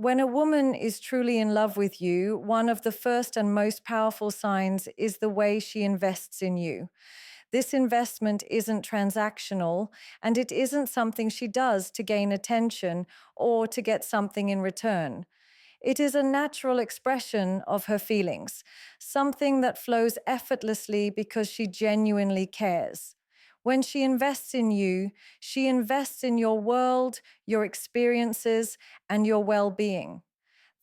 When a woman is truly in love with you, one of the first and most powerful signs is the way she invests in you. This investment isn't transactional, and it isn't something she does to gain attention or to get something in return. It is a natural expression of her feelings, something that flows effortlessly because she genuinely cares. When she invests in you, she invests in your world, your experiences, and your well being.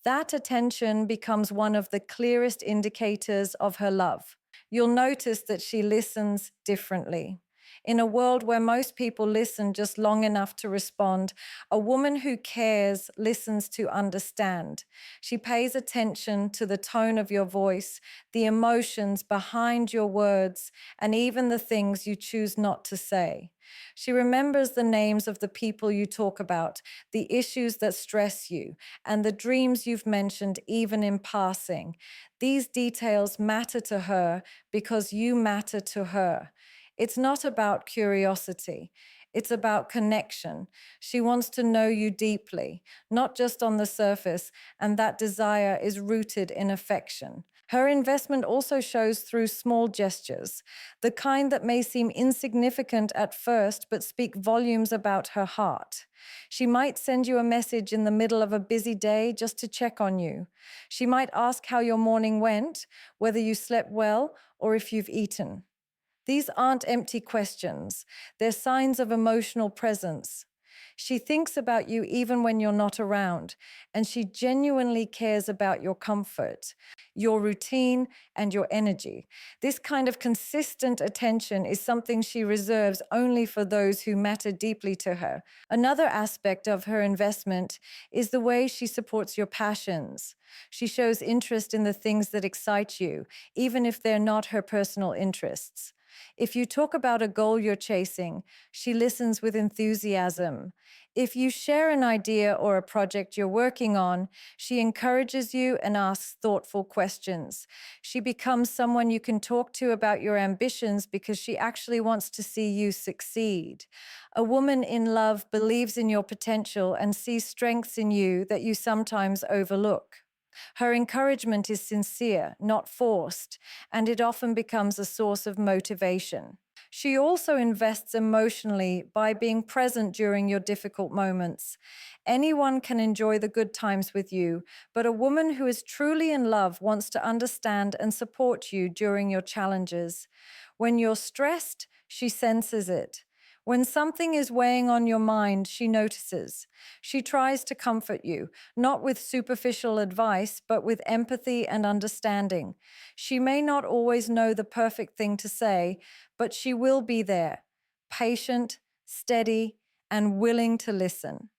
That attention becomes one of the clearest indicators of her love. You'll notice that she listens differently. In a world where most people listen just long enough to respond, a woman who cares listens to understand. She pays attention to the tone of your voice, the emotions behind your words, and even the things you choose not to say. She remembers the names of the people you talk about, the issues that stress you, and the dreams you've mentioned, even in passing. These details matter to her because you matter to her. It's not about curiosity. It's about connection. She wants to know you deeply, not just on the surface, and that desire is rooted in affection. Her investment also shows through small gestures, the kind that may seem insignificant at first but speak volumes about her heart. She might send you a message in the middle of a busy day just to check on you. She might ask how your morning went, whether you slept well, or if you've eaten. These aren't empty questions. They're signs of emotional presence. She thinks about you even when you're not around, and she genuinely cares about your comfort, your routine, and your energy. This kind of consistent attention is something she reserves only for those who matter deeply to her. Another aspect of her investment is the way she supports your passions. She shows interest in the things that excite you, even if they're not her personal interests. If you talk about a goal you're chasing, she listens with enthusiasm. If you share an idea or a project you're working on, she encourages you and asks thoughtful questions. She becomes someone you can talk to about your ambitions because she actually wants to see you succeed. A woman in love believes in your potential and sees strengths in you that you sometimes overlook. Her encouragement is sincere, not forced, and it often becomes a source of motivation. She also invests emotionally by being present during your difficult moments. Anyone can enjoy the good times with you, but a woman who is truly in love wants to understand and support you during your challenges. When you're stressed, she senses it. When something is weighing on your mind, she notices. She tries to comfort you, not with superficial advice, but with empathy and understanding. She may not always know the perfect thing to say, but she will be there, patient, steady, and willing to listen.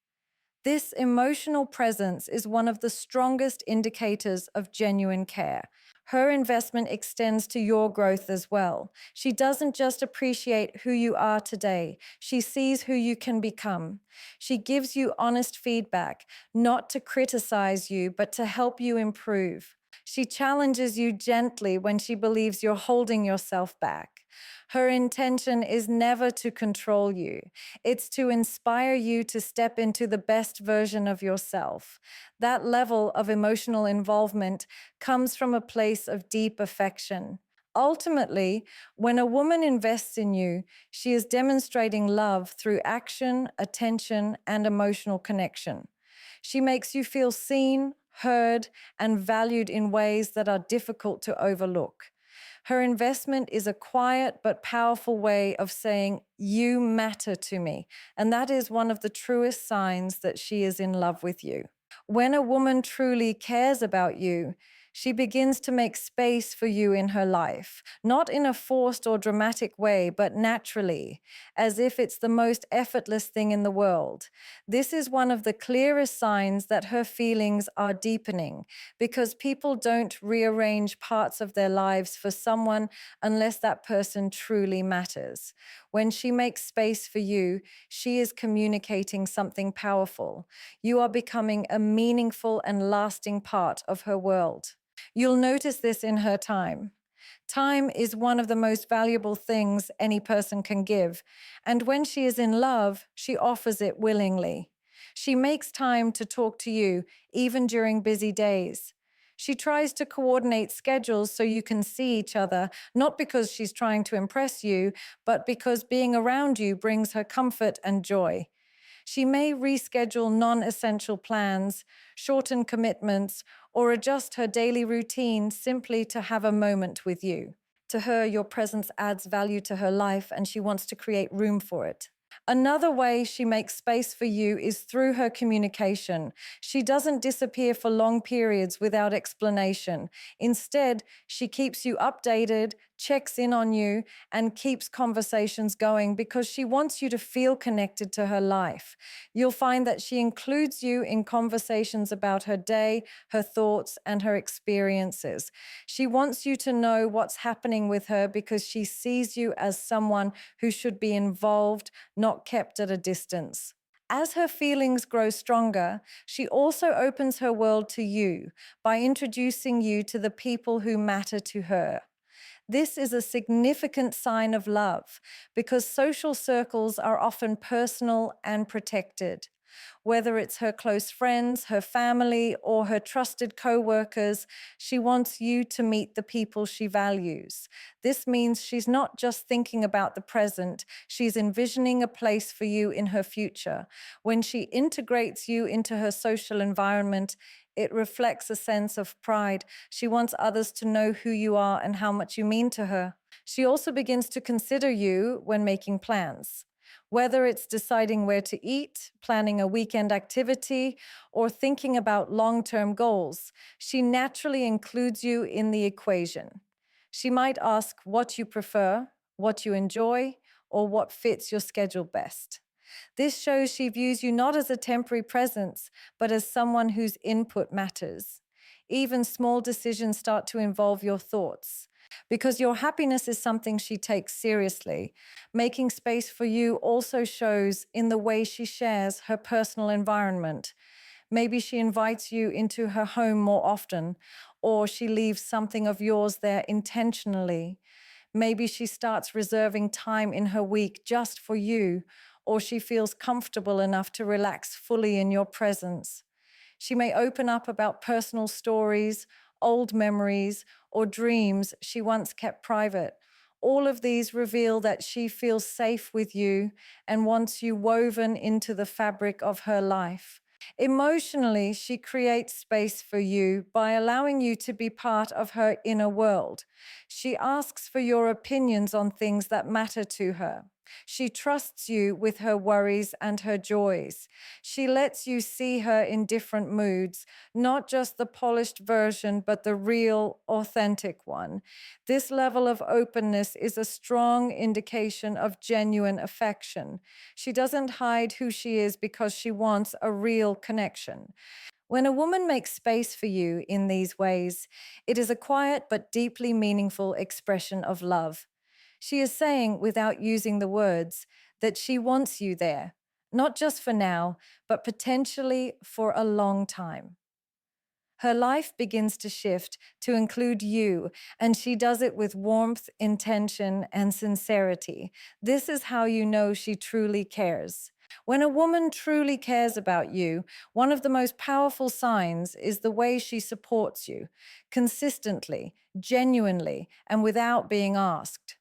This emotional presence is one of the strongest indicators of genuine care. Her investment extends to your growth as well. She doesn't just appreciate who you are today, she sees who you can become. She gives you honest feedback, not to criticize you, but to help you improve. She challenges you gently when she believes you're holding yourself back. Her intention is never to control you. It's to inspire you to step into the best version of yourself. That level of emotional involvement comes from a place of deep affection. Ultimately, when a woman invests in you, she is demonstrating love through action, attention, and emotional connection. She makes you feel seen, heard, and valued in ways that are difficult to overlook. Her investment is a quiet but powerful way of saying, "You matter to me." And that is one of the truest signs that she is in love with you. When a woman truly cares about you, she begins to make space for you in her life, not in a forced or dramatic way, but naturally, as if it's the most effortless thing in the world. This is one of the clearest signs that her feelings are deepening, because people don't rearrange parts of their lives for someone unless that person truly matters. When she makes space for you, she is communicating something powerful. You are becoming a meaningful and lasting part of her world. You'll notice this in her time. Time is one of the most valuable things any person can give, and when she is in love, she offers it willingly. She makes time to talk to you, even during busy days. She tries to coordinate schedules so you can see each other, not because she's trying to impress you, but because being around you brings her comfort and joy. She may reschedule non essential plans, shorten commitments, or adjust her daily routine simply to have a moment with you. To her, your presence adds value to her life and she wants to create room for it. Another way she makes space for you is through her communication. She doesn't disappear for long periods without explanation. Instead, she keeps you updated, checks in on you, and keeps conversations going because she wants you to feel connected to her life. You'll find that she includes you in conversations about her day, her thoughts, and her experiences. She wants you to know what's happening with her because she sees you as someone who should be involved, not kept at a distance. As her feelings grow stronger, she also opens her world to you by introducing you to the people who matter to her. This is a significant sign of love because social circles are often personal and protected. Whether it's her close friends, her family, or her trusted co-workers, she wants you to meet the people she values. This means she's not just thinking about the present, she's envisioning a place for you in her future. When she integrates you into her social environment, it reflects a sense of pride. She wants others to know who you are and how much you mean to her. She also begins to consider you when making plans. Whether it's deciding where to eat, planning a weekend activity, or thinking about long-term goals, she naturally includes you in the equation. She might ask what you prefer, what you enjoy, or what fits your schedule best. This shows she views you not as a temporary presence, but as someone whose input matters. Even small decisions start to involve your thoughts. Because your happiness is something she takes seriously, making space for you also shows in the way she shares her personal environment. Maybe she invites you into her home more often, or she leaves something of yours there intentionally. Maybe she starts reserving time in her week just for you, or she feels comfortable enough to relax fully in your presence. She may open up about personal stories, old memories, or dreams she once kept private. All of these reveal that she feels safe with you and wants you woven into the fabric of her life. Emotionally, she creates space for you by allowing you to be part of her inner world. She asks for your opinions on things that matter to her. She trusts you with her worries and her joys. She lets you see her in different moods, not just the polished version, but the real, authentic one. This level of openness is a strong indication of genuine affection. She doesn't hide who she is because she wants a real connection. When a woman makes space for you in these ways, it is a quiet but deeply meaningful expression of love. She is saying, without using the words, that she wants you there, not just for now, but potentially for a long time. Her life begins to shift to include you, and she does it with warmth, intention, and sincerity. This is how you know she truly cares. When a woman truly cares about you, one of the most powerful signs is the way she supports you, consistently, genuinely, and without being asked.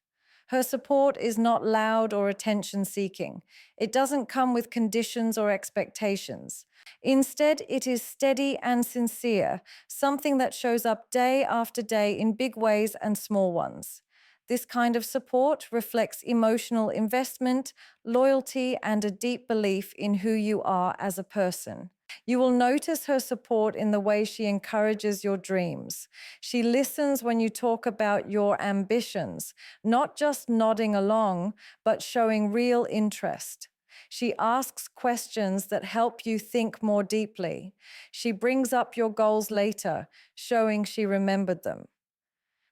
Her support is not loud or attention-seeking. It doesn't come with conditions or expectations. Instead, it is steady and sincere, something that shows up day after day in big ways and small ones. This kind of support reflects emotional investment, loyalty, and a deep belief in who you are as a person. You will notice her support in the way she encourages your dreams. She listens when you talk about your ambitions, not just nodding along, but showing real interest. She asks questions that help you think more deeply. She brings up your goals later, showing she remembered them.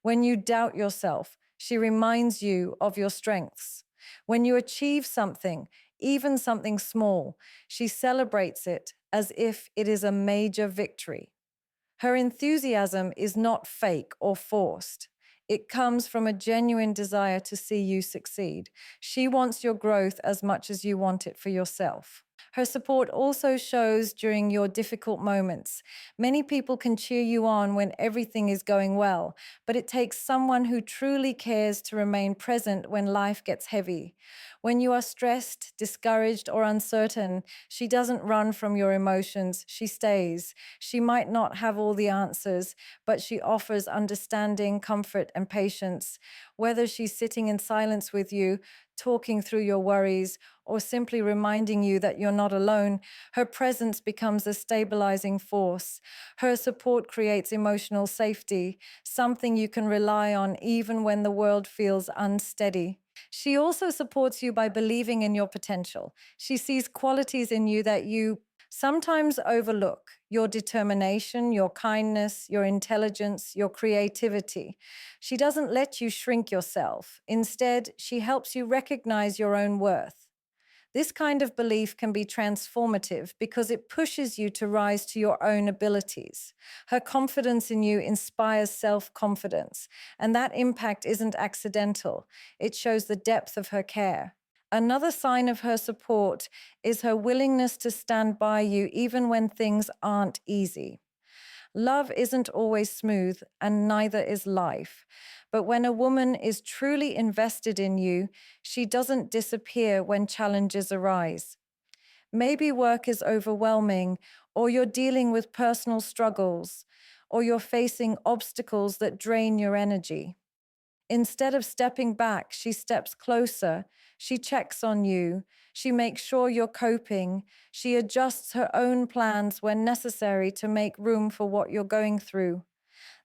When you doubt yourself, she reminds you of your strengths. When you achieve something, even something small, she celebrates it as if it is a major victory. Her enthusiasm is not fake or forced. It comes from a genuine desire to see you succeed. She wants your growth as much as you want it for yourself. Her support also shows during your difficult moments. Many people can cheer you on when everything is going well, but it takes someone who truly cares to remain present when life gets heavy. When you are stressed, discouraged, or uncertain, she doesn't run from your emotions, she stays. She might not have all the answers, but she offers understanding, comfort, and patience. Whether she's sitting in silence with you, talking through your worries, or simply reminding you that you're not alone, her presence becomes a stabilizing force. Her support creates emotional safety, something you can rely on even when the world feels unsteady. She also supports you by believing in your potential. She sees qualities in you that you sometimes overlook: your determination, your kindness, your intelligence, your creativity. She doesn't let you shrink yourself. Instead, she helps you recognize your own worth. This kind of belief can be transformative because it pushes you to rise to your own abilities. Her confidence in you inspires self confidence, and that impact isn't accidental. It shows the depth of her care. Another sign of her support is her willingness to stand by you even when things aren't easy. Love isn't always smooth, and neither is life. But when a woman is truly invested in you, she doesn't disappear when challenges arise. Maybe work is overwhelming, or you're dealing with personal struggles, or you're facing obstacles that drain your energy. Instead of stepping back, she steps closer. She checks on you. She makes sure you're coping. She adjusts her own plans when necessary to make room for what you're going through.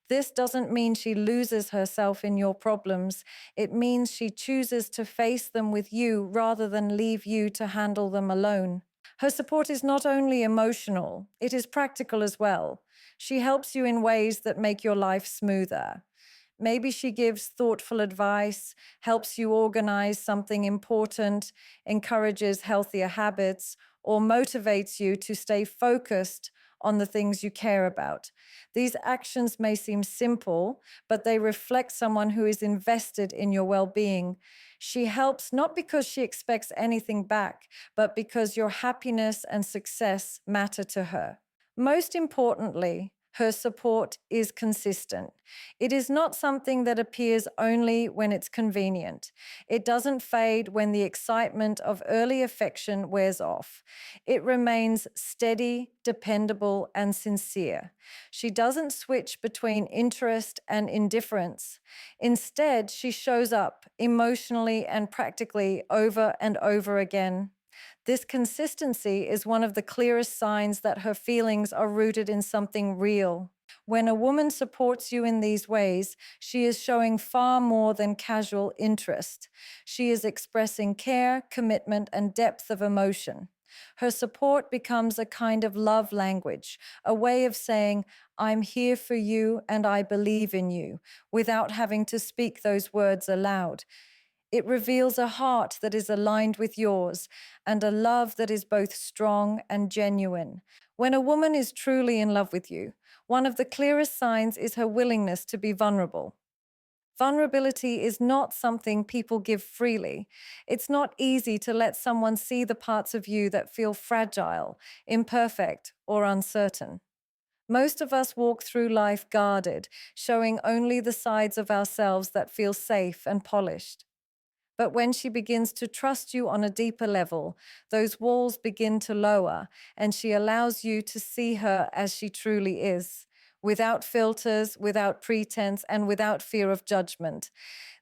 This doesn't mean she loses herself in your problems. It means she chooses to face them with you rather than leave you to handle them alone. Her support is not only emotional, it is practical as well. She helps you in ways that make your life smoother. Maybe she gives thoughtful advice, helps you organize something important, encourages healthier habits, or motivates you to stay focused on the things you care about. These actions may seem simple, but they reflect someone who is invested in your well being. She helps not because she expects anything back, but because your happiness and success matter to her. Most importantly, her support is consistent. It is not something that appears only when it's convenient. It doesn't fade when the excitement of early affection wears off. It remains steady, dependable, and sincere. She doesn't switch between interest and indifference. Instead, she shows up emotionally and practically over and over again. This consistency is one of the clearest signs that her feelings are rooted in something real. When a woman supports you in these ways, she is showing far more than casual interest. She is expressing care, commitment, and depth of emotion. Her support becomes a kind of love language, a way of saying, I'm here for you and I believe in you, without having to speak those words aloud. It reveals a heart that is aligned with yours and a love that is both strong and genuine. When a woman is truly in love with you, one of the clearest signs is her willingness to be vulnerable. Vulnerability is not something people give freely. It's not easy to let someone see the parts of you that feel fragile, imperfect, or uncertain. Most of us walk through life guarded, showing only the sides of ourselves that feel safe and polished. But when she begins to trust you on a deeper level, those walls begin to lower, and she allows you to see her as she truly is, without filters, without pretense, and without fear of judgment.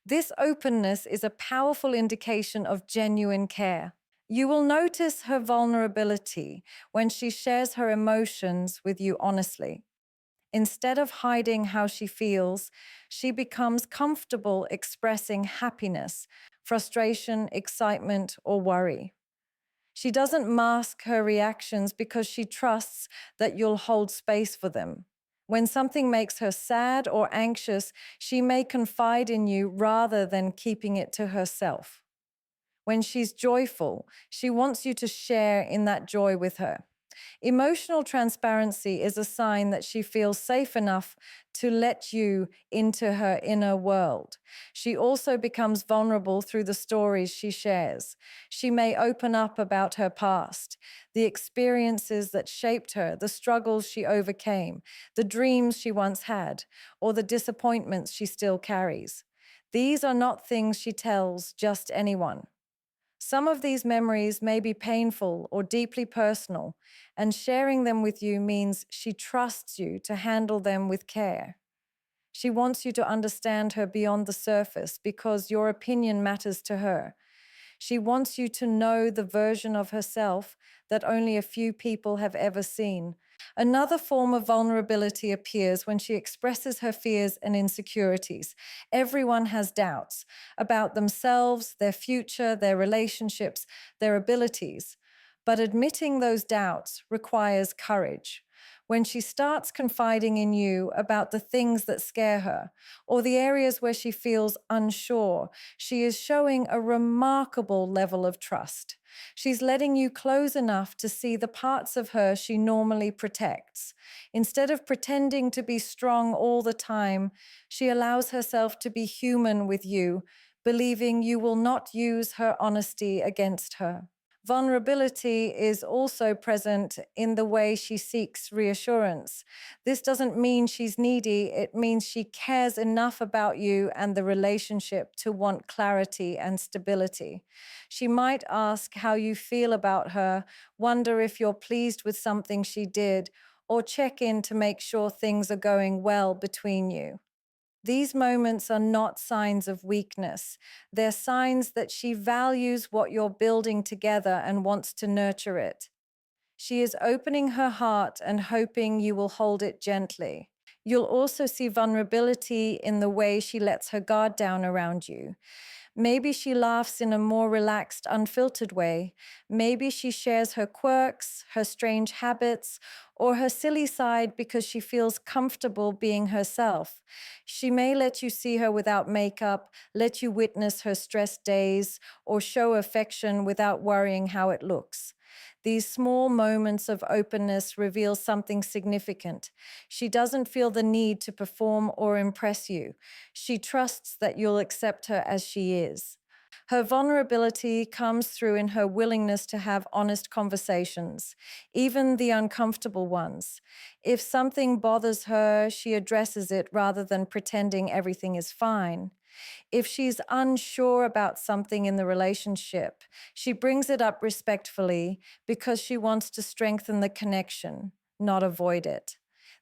This openness is a powerful indication of genuine care. You will notice her vulnerability when she shares her emotions with you honestly. Instead of hiding how she feels, she becomes comfortable expressing happiness, frustration, excitement, or worry. She doesn't mask her reactions because she trusts that you'll hold space for them. When something makes her sad or anxious, she may confide in you rather than keeping it to herself. When she's joyful, she wants you to share in that joy with her. Emotional transparency is a sign that she feels safe enough to let you into her inner world. She also becomes vulnerable through the stories she shares. She may open up about her past, the experiences that shaped her, the struggles she overcame, the dreams she once had, or the disappointments she still carries. These are not things she tells just anyone. Some of these memories may be painful or deeply personal, and sharing them with you means she trusts you to handle them with care. She wants you to understand her beyond the surface because your opinion matters to her. She wants you to know the version of herself that only a few people have ever seen. Another form of vulnerability appears when she expresses her fears and insecurities. Everyone has doubts about themselves, their future, their relationships, their abilities. But admitting those doubts requires courage. When she starts confiding in you about the things that scare her or the areas where she feels unsure, she is showing a remarkable level of trust. She's letting you close enough to see the parts of her she normally protects. Instead of pretending to be strong all the time, she allows herself to be human with you, believing you will not use her honesty against her. Vulnerability is also present in the way she seeks reassurance. This doesn't mean she's needy, it means she cares enough about you and the relationship to want clarity and stability. She might ask how you feel about her, wonder if you're pleased with something she did, or check in to make sure things are going well between you. These moments are not signs of weakness. They're signs that she values what you're building together and wants to nurture it. She is opening her heart and hoping you will hold it gently. You'll also see vulnerability in the way she lets her guard down around you. Maybe she laughs in a more relaxed, unfiltered way. Maybe she shares her quirks, her strange habits, or her silly side because she feels comfortable being herself. She may let you see her without makeup, let you witness her stressed days, or show affection without worrying how it looks. These small moments of openness reveal something significant. She doesn't feel the need to perform or impress you. She trusts that you'll accept her as she is. Her vulnerability comes through in her willingness to have honest conversations, even the uncomfortable ones. If something bothers her, she addresses it rather than pretending everything is fine. If she's unsure about something in the relationship, she brings it up respectfully because she wants to strengthen the connection, not avoid it.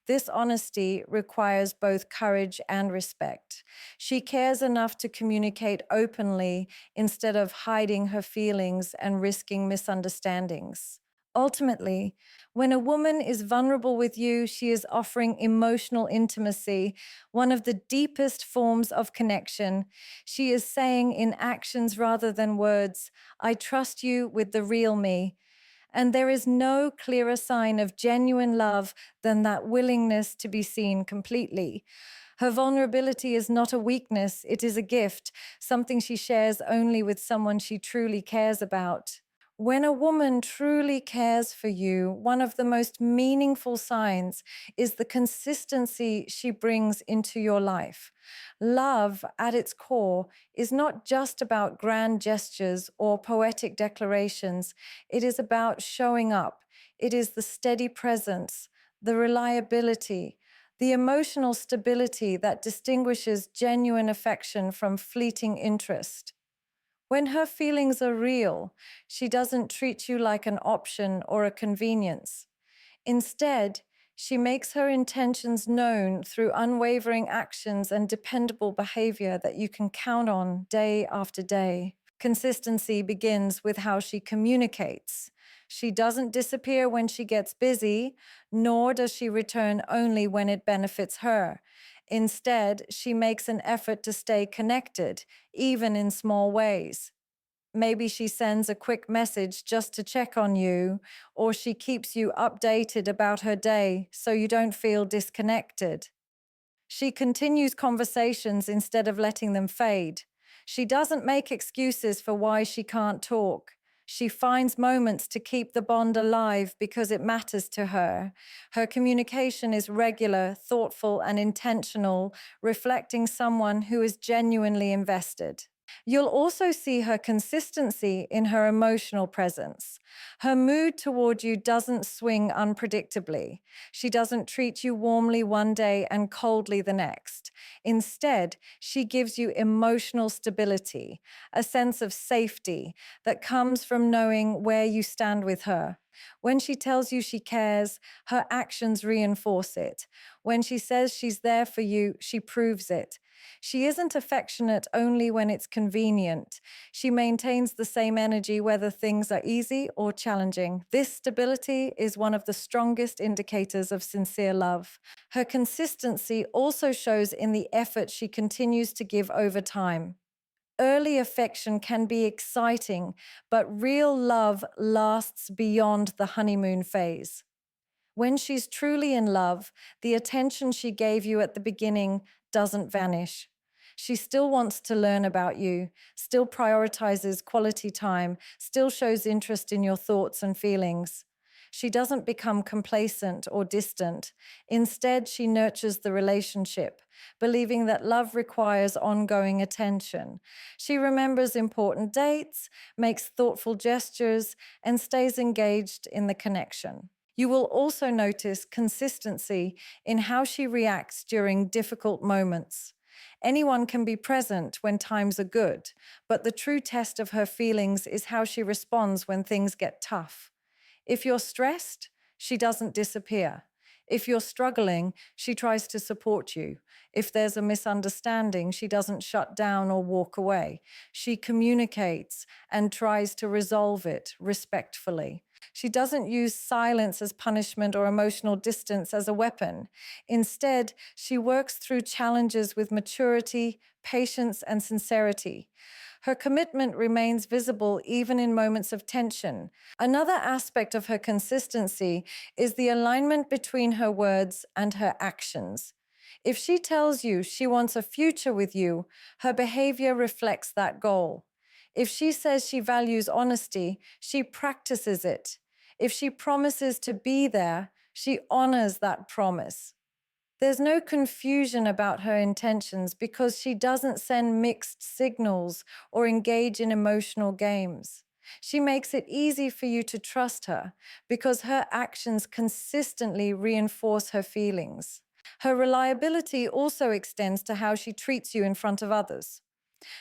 This honesty requires both courage and respect. She cares enough to communicate openly instead of hiding her feelings and risking misunderstandings. Ultimately, when a woman is vulnerable with you, she is offering emotional intimacy, one of the deepest forms of connection. She is saying in actions rather than words, I trust you with the real me. And there is no clearer sign of genuine love than that willingness to be seen completely. Her vulnerability is not a weakness, it is a gift, something she shares only with someone she truly cares about. When a woman truly cares for you, one of the most meaningful signs is the consistency she brings into your life. Love, at its core, is not just about grand gestures or poetic declarations. It is about showing up. It is the steady presence, the reliability, the emotional stability that distinguishes genuine affection from fleeting interest. When her feelings are real, she doesn't treat you like an option or a convenience. Instead, she makes her intentions known through unwavering actions and dependable behavior that you can count on day after day. Consistency begins with how she communicates. She doesn't disappear when she gets busy, nor does she return only when it benefits her. Instead, she makes an effort to stay connected, even in small ways. Maybe she sends a quick message just to check on you, or she keeps you updated about her day so you don't feel disconnected. She continues conversations instead of letting them fade. She doesn't make excuses for why she can't talk. She finds moments to keep the bond alive because it matters to her. Her communication is regular, thoughtful, and intentional, reflecting someone who is genuinely invested. You'll also see her consistency in her emotional presence. Her mood toward you doesn't swing unpredictably. She doesn't treat you warmly one day and coldly the next. Instead, she gives you emotional stability, a sense of safety that comes from knowing where you stand with her. When she tells you she cares, her actions reinforce it. When she says she's there for you, she proves it. She isn't affectionate only when it's convenient. She maintains the same energy whether things are easy or challenging. This stability is one of the strongest indicators of sincere love. Her consistency also shows in the effort she continues to give over time. Early affection can be exciting, but real love lasts beyond the honeymoon phase. When she's truly in love, the attention she gave you at the beginning doesn't vanish. She still wants to learn about you, still prioritizes quality time, still shows interest in your thoughts and feelings. She doesn't become complacent or distant. Instead, she nurtures the relationship, believing that love requires ongoing attention. She remembers important dates, makes thoughtful gestures, and stays engaged in the connection. You will also notice consistency in how she reacts during difficult moments. Anyone can be present when times are good, but the true test of her feelings is how she responds when things get tough. If you're stressed, she doesn't disappear. If you're struggling, she tries to support you. If there's a misunderstanding, she doesn't shut down or walk away. She communicates and tries to resolve it respectfully. She doesn't use silence as punishment or emotional distance as a weapon. Instead, she works through challenges with maturity, patience, and sincerity. Her commitment remains visible even in moments of tension. Another aspect of her consistency is the alignment between her words and her actions. If she tells you she wants a future with you, her behavior reflects that goal. If she says she values honesty, she practices it. If she promises to be there, she honors that promise. There's no confusion about her intentions because she doesn't send mixed signals or engage in emotional games. She makes it easy for you to trust her because her actions consistently reinforce her feelings. Her reliability also extends to how she treats you in front of others.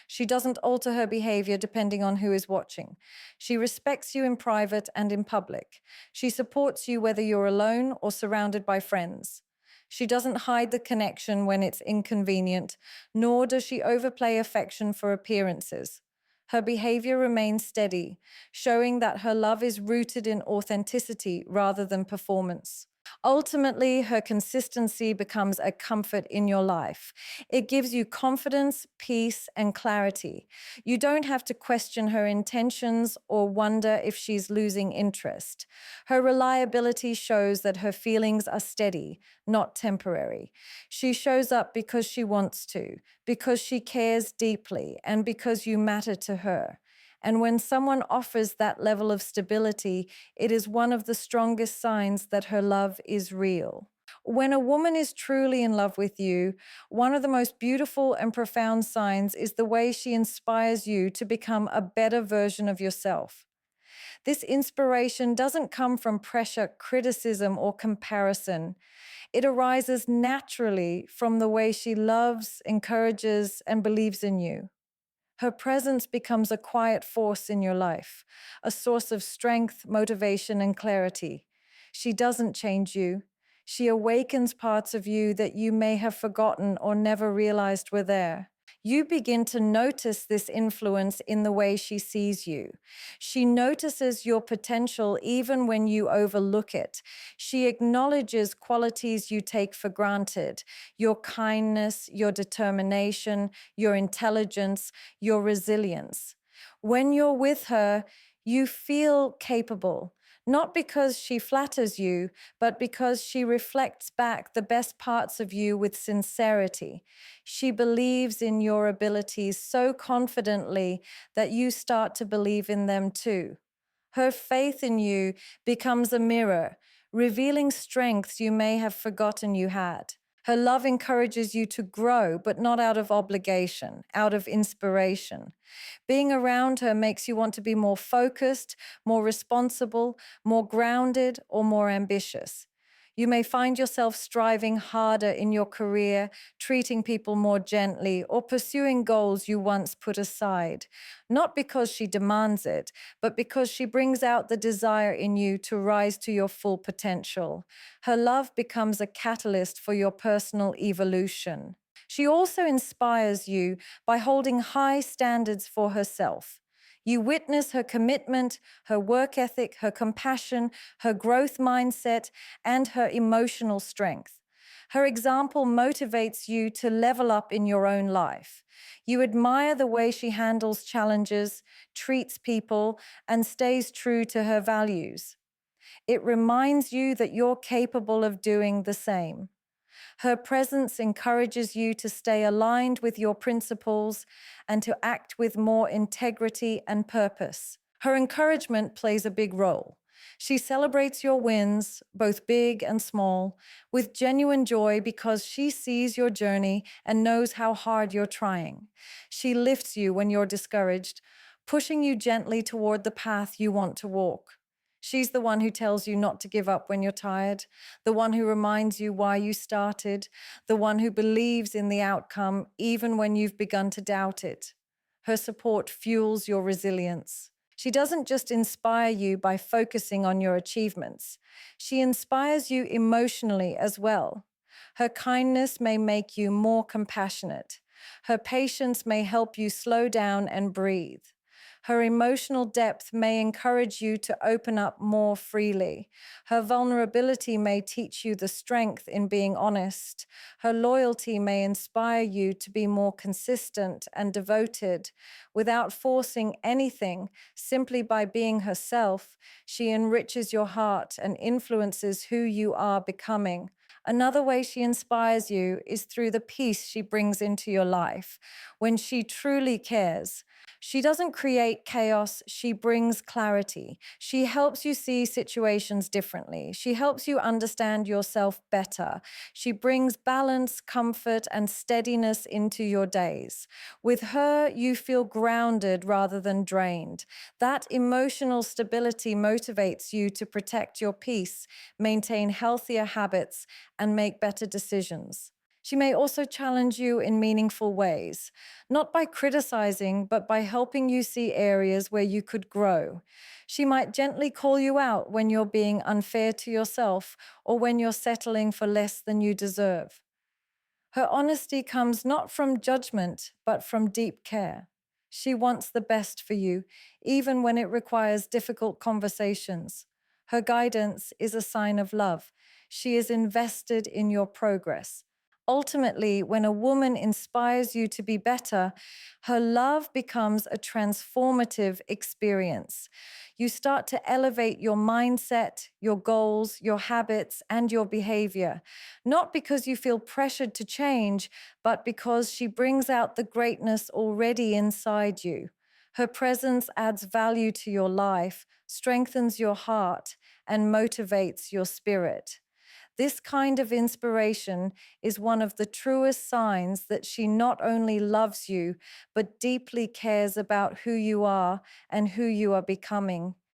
She doesn't alter her behavior depending on who is watching. She respects you in private and in public. She supports you whether you're alone or surrounded by friends. She doesn't hide the connection when it's inconvenient, nor does she overplay affection for appearances. Her behavior remains steady, showing that her love is rooted in authenticity rather than performance. Ultimately, her consistency becomes a comfort in your life. It gives you confidence, peace, and clarity. You don't have to question her intentions or wonder if she's losing interest. Her reliability shows that her feelings are steady, not temporary. She shows up because she wants to, because she cares deeply, and because you matter to her. And when someone offers that level of stability, it is one of the strongest signs that her love is real. When a woman is truly in love with you, one of the most beautiful and profound signs is the way she inspires you to become a better version of yourself. This inspiration doesn't come from pressure, criticism, or comparison. It arises naturally from the way she loves, encourages, and believes in you. Her presence becomes a quiet force in your life, a source of strength, motivation, and clarity. She doesn't change you. She awakens parts of you that you may have forgotten or never realized were there. You begin to notice this influence in the way she sees you. She notices your potential even when you overlook it. She acknowledges qualities you take for granted: your kindness, your determination, your intelligence, your resilience. When you're with her, you feel capable, not because she flatters you, but because she reflects back the best parts of you with sincerity. She believes in your abilities so confidently that you start to believe in them too. Her faith in you becomes a mirror, revealing strengths you may have forgotten you had. Her love encourages you to grow, but not out of obligation, out of inspiration. Being around her makes you want to be more focused, more responsible, more grounded, or more ambitious. You may find yourself striving harder in your career, treating people more gently, or pursuing goals you once put aside, not because she demands it, but because she brings out the desire in you to rise to your full potential. Her love becomes a catalyst for your personal evolution. She also inspires you by holding high standards for herself. You witness her commitment, her work ethic, her compassion, her growth mindset, and her emotional strength. Her example motivates you to level up in your own life. You admire the way she handles challenges, treats people, and stays true to her values. It reminds you that you're capable of doing the same. Her presence encourages you to stay aligned with your principles and to act with more integrity and purpose. Her encouragement plays a big role. She celebrates your wins, both big and small, with genuine joy because she sees your journey and knows how hard you're trying. She lifts you when you're discouraged, pushing you gently toward the path you want to walk. She's the one who tells you not to give up when you're tired, the one who reminds you why you started, the one who believes in the outcome even when you've begun to doubt it. Her support fuels your resilience. She doesn't just inspire you by focusing on your achievements. She inspires you emotionally as well. Her kindness may make you more compassionate. Her patience may help you slow down and breathe. Her emotional depth may encourage you to open up more freely. Her vulnerability may teach you the strength in being honest. Her loyalty may inspire you to be more consistent and devoted. Without forcing anything, simply by being herself, she enriches your heart and influences who you are becoming. Another way she inspires you is through the peace she brings into your life. When she truly cares, she doesn't create chaos, she brings clarity. She helps you see situations differently. She helps you understand yourself better. She brings balance, comfort, and steadiness into your days. With her, you feel grounded rather than drained. That emotional stability motivates you to protect your peace, maintain healthier habits, and make better decisions. She may also challenge you in meaningful ways, not by criticizing, but by helping you see areas where you could grow. She might gently call you out when you're being unfair to yourself or when you're settling for less than you deserve. Her honesty comes not from judgment, but from deep care. She wants the best for you, even when it requires difficult conversations. Her guidance is a sign of love. She is invested in your progress. Ultimately, when a woman inspires you to be better, her love becomes a transformative experience. You start to elevate your mindset, your goals, your habits, and your behavior, not because you feel pressured to change, but because she brings out the greatness already inside you. Her presence adds value to your life, strengthens your heart, and motivates your spirit. This kind of inspiration is one of the truest signs that she not only loves you, but deeply cares about who you are and who you are becoming.